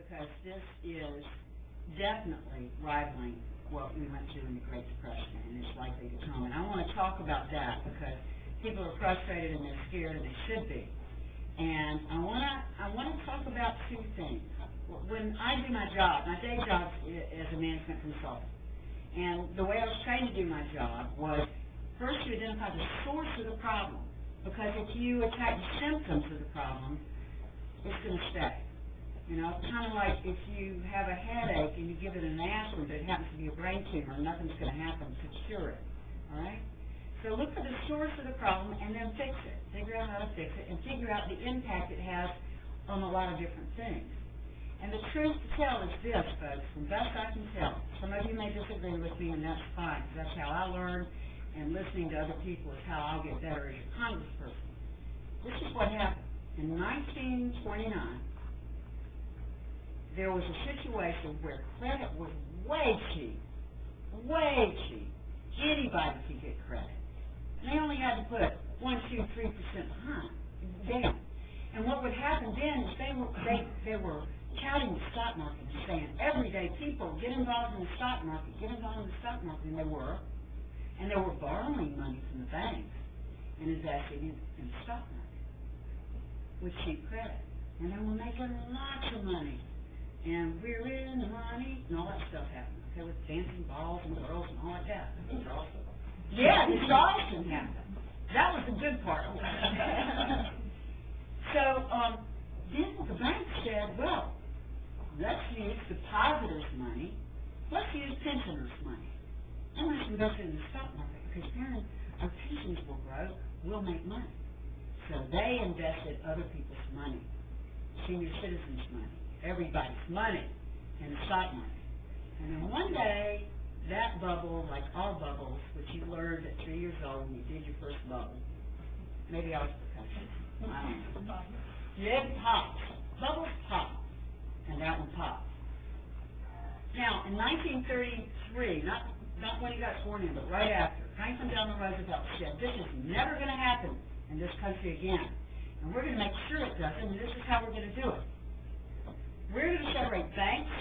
because this is definitely rivaling what we went through in the Great Depression, and it's likely to come. And I want to talk about that because people are frustrated and they're scared, and they should be. And I want to talk about two things. When I do my job, my day job is a management consultant, and the way I was trained to do my job was first you identify the source of the problem, because if you attack the symptoms of the problem, it's going to stay. You know, it's kind of like if you have a headache and you give it an aspirin, but it happens to be a brain tumor, nothing's going to happen to cure it. All right? So look for the source of the problem and then fix it. Figure out how to fix it and figure out the impact it has on a lot of different things. And the truth to tell is this, folks, from best I can tell. Some of you may disagree with me, and that's fine, because that's how I learn, and listening to other people is how I'll get better as a congressperson. This is what happened. In 1929, there was a situation where credit was way cheap. Way cheap. Anybody could get credit. And they only had to put 1, 2, 3% behind, down. And what would happen then is they were touting the stock market and saying, every day people get involved in the stock market, get involved in the stock market, and they were. And they were borrowing money from the banks and investing in the stock market with cheap credit. And they were making lots of money. And we're in the money, and all that stuff happened. Okay, with dancing balls and girls and all like that. Yeah, the Charleston happened. That was the good part. So then the bank said, well, let's use depositors' money, let's use pensioners' money, and let's invest it in the stock market, because then our pensions will grow, we'll make money. So they invested other people's money, senior citizens' money, everybody's money in the stock market. And then one day, that bubble, like all bubbles, which you learned at 3 years old when you did your first bubble, maybe I was precocious, I don't know. Yeah, it pops. Bubbles pop. And that one popped. Now, in 1933, not when he got sworn in, but right after, Franklin Delano Roosevelt said, this is never going to happen in this country again. And we're going to make sure it doesn't, and this is how we're going to do it. We're going to separate banks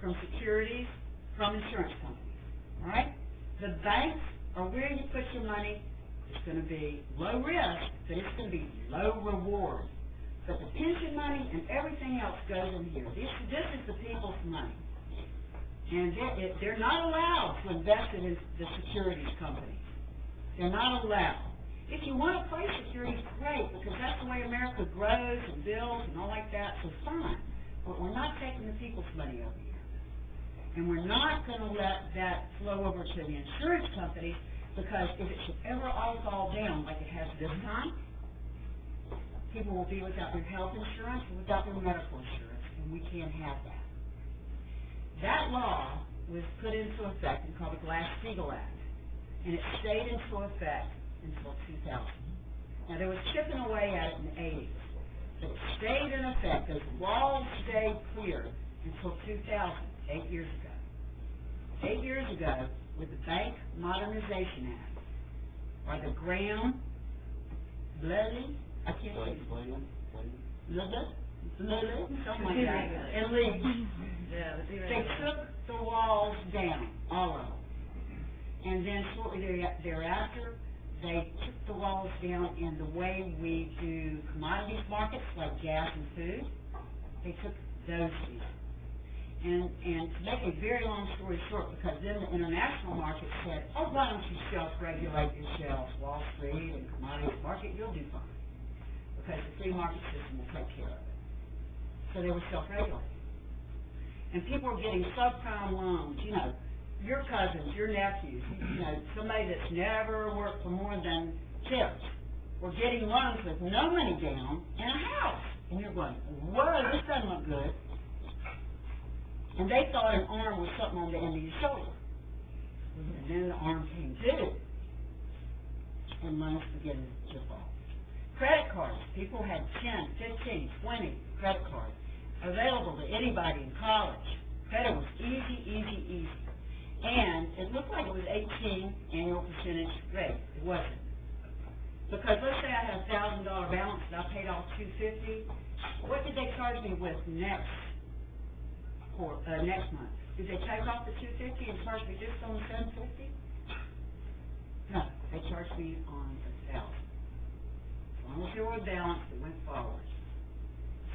from securities from insurance companies. All right? The banks are where you put your money. It's going to be low risk, but it's going to be low reward. But the pension money and everything else goes in here. This is the people's money. And they're not allowed to invest it in the securities companies. They're not allowed. If you want to play securities, great, because that's the way America grows and builds and all like that, so fine. But we're not taking the people's money over here. And we're not going to let that flow over to the insurance companies, because if it should ever all fall down like it has this time, people will be without their health insurance and without their medical insurance, and we can't have that. That law was put into effect and called the Glass-Steagall Act, and it stayed into effect until 2000. Now, there was chipping away at it in the 80s, but it stayed in effect. Those walls stayed clear until 2000, 8 years ago. 8 years ago, with the Bank Modernization Act, or the Graham-Bleley, I can't say something like that, and Lee. They took the walls down, all of them. And then shortly thereafter, they took the walls down in the way we do commodities markets, like gas and food. They took those down. And to make a very long story short, because then the international market said, oh, why don't you self-regulate yourselves, Wall Street and commodities market, you'll do fine. Because the free market system will take care of it. So they were self-regulating. And people were getting subprime loans, you know, your cousins, your nephews, you know, somebody that's never worked for more than tips, were getting loans with no money down and a house. And you're going, whoa, this doesn't look good. And they thought an arm was something on the end of your shoulder. And then the arm came due. And loans began to fall. Credit cards. People had 10, 15, 20 credit cards available to anybody in college. Credit was easy. And it looked like it was 18 annual percentage rate. It wasn't. Because let's say I had a $1,000 balance and I paid off $250. What did they charge me with next? next month. Did they take off the $250 and charge me just on the $750? No, they charged me on the $1,000. As long as there were a balance that went forward.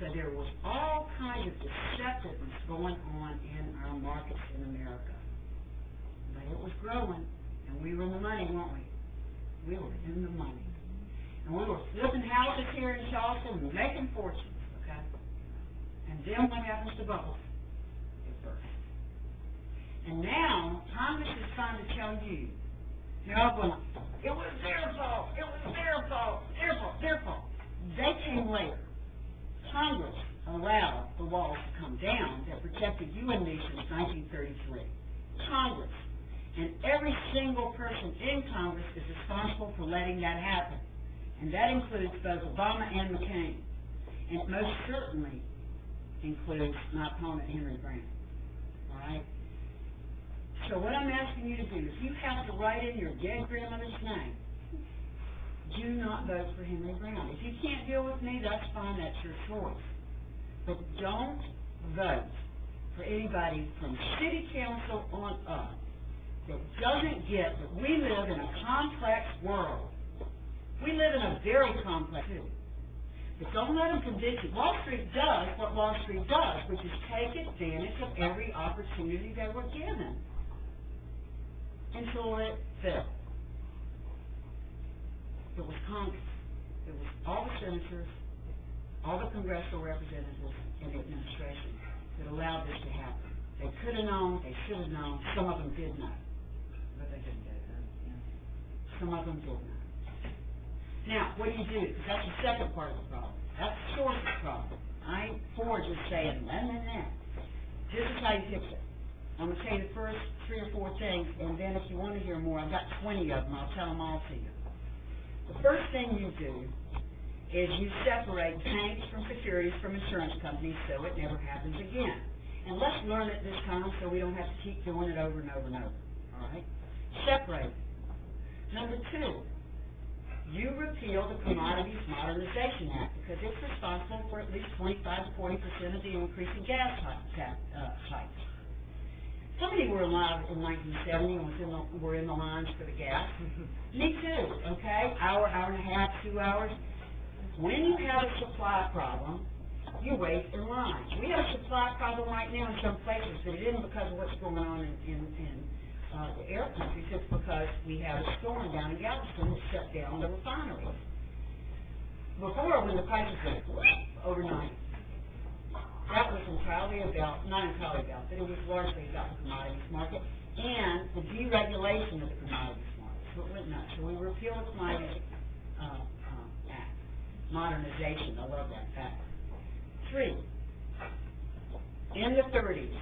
So there was all kinds of deceptiveness going on in our markets in America. But it was growing, and we were in the money, weren't we? We were in the money. And we were flipping houses here in Charleston and making fortunes, okay? And then what happens to bubbles? It bursts. And now, Congress is trying to tell you, they're all going, it was their fault, it was their fault, their fault, their fault. They came later. Congress allowed the walls to come down that protected you and me since 1933. Congress. And every single person in Congress is responsible for letting that happen. And that includes both Obama and McCain. And it most certainly includes my opponent, Henry Grant. All right? So what I'm asking you to do is you have to write in your dead grandmother's name, do not vote for Henry Grant. If you can't deal with me, that's fine, that's your choice. But don't vote for anybody from city council on up that doesn't get that we live in a complex world. We live in a very complex city. But don't let them convince you. Wall Street does what Wall Street does, which is take advantage of every opportunity they were given until it failed. It was Congress. It was all the senators, all the congressional representatives, and the administration that allowed this to happen. They could have known, they should have known, some of them did know. But they didn't do it. Some of them did know. Now, what do you do? Because that's the second part of the problem. That's the source of the problem. I ain't for just saying, nah. This is how you fix it. I'm going to tell you the first 3 or 4 things, and then if you want to hear more, I've got 20 of them. I'll tell them all to you. The first thing you do is you separate banks from securities from insurance companies so it never happens again. And let's learn it this time so we don't have to keep doing it over and over and over. All right? Separate. Number 2, you repeal the Commodities Modernization Act because it's responsible for at least 25 to 40% of the increase in gas hikes. How many were alive in 1970 and were in the lines for the gas? Me too, okay? Hour and a half, 2 hours. When you have a supply problem, you wait in line. We have a supply problem right now in some places, but it isn't because of what's going on in the air countries. It's because we have a storm down in Galveston that shut down the refineries. Before, when the prices went overnight, that was entirely about, not entirely about, but it was largely about the commodities market and the deregulation of the commodities market. So it went nuts. So we repealed the Commodities Act. Modernization, I love that fact. 3, in the 30s,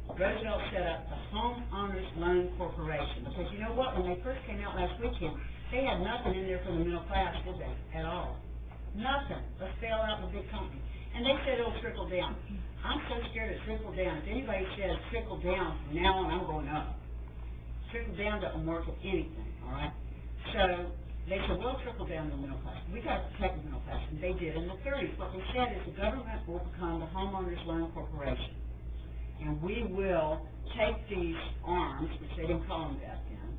Roosevelt set up the Homeowners Loan Corporation. Because you know what? When they first came out last weekend, they had nothing in there for the middle class, did they? At all. Nothing. Let's bail out the big companies. And they said it'll trickle down. I'm so scared of trickle down. If anybody says trickle down from now on, I'm going up. Trickle down doesn't work at anything, all right? So they said, we'll trickle down to the middle class. We've got to protect the middle class. And they did in the 30s. What they said is the government will become the Homeowners Loan Corporation. And we will take these arms, which they didn't call them back then,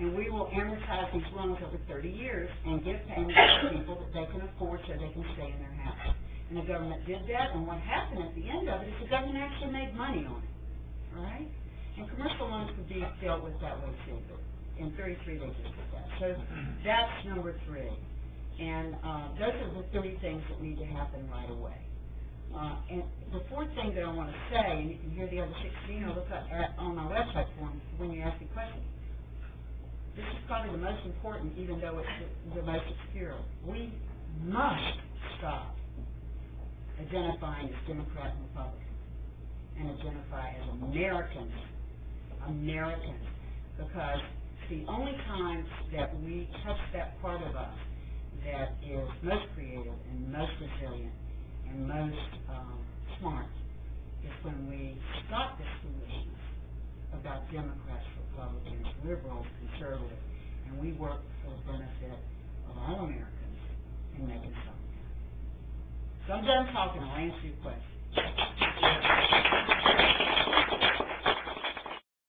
and we will amortize these loans over 30 years and give payments to people that they can afford so they can stay in their house. And the government did that, and what happened at the end of it is the government actually made money on it. All right? And commercial loans could be dealt with that way too, but in 33 they just did that. So that's number 3. And those are the 3 things that need to happen right away. And the 4th thing that I want to say, and you can hear the other 16 or look up on my website for them when you ask me questions. This is probably the most important, even though it's the most obscure. We must stop identifying as Democrat and Republican and identify as Americans. Because the only times that we touch that part of us that is most creative and most resilient and most smart is when we stop this foolishness about Democrats, Republicans, liberals, conservatives, and we work for the benefit of all Americans in making something happen. So I'm done talking. I'll answer your questions.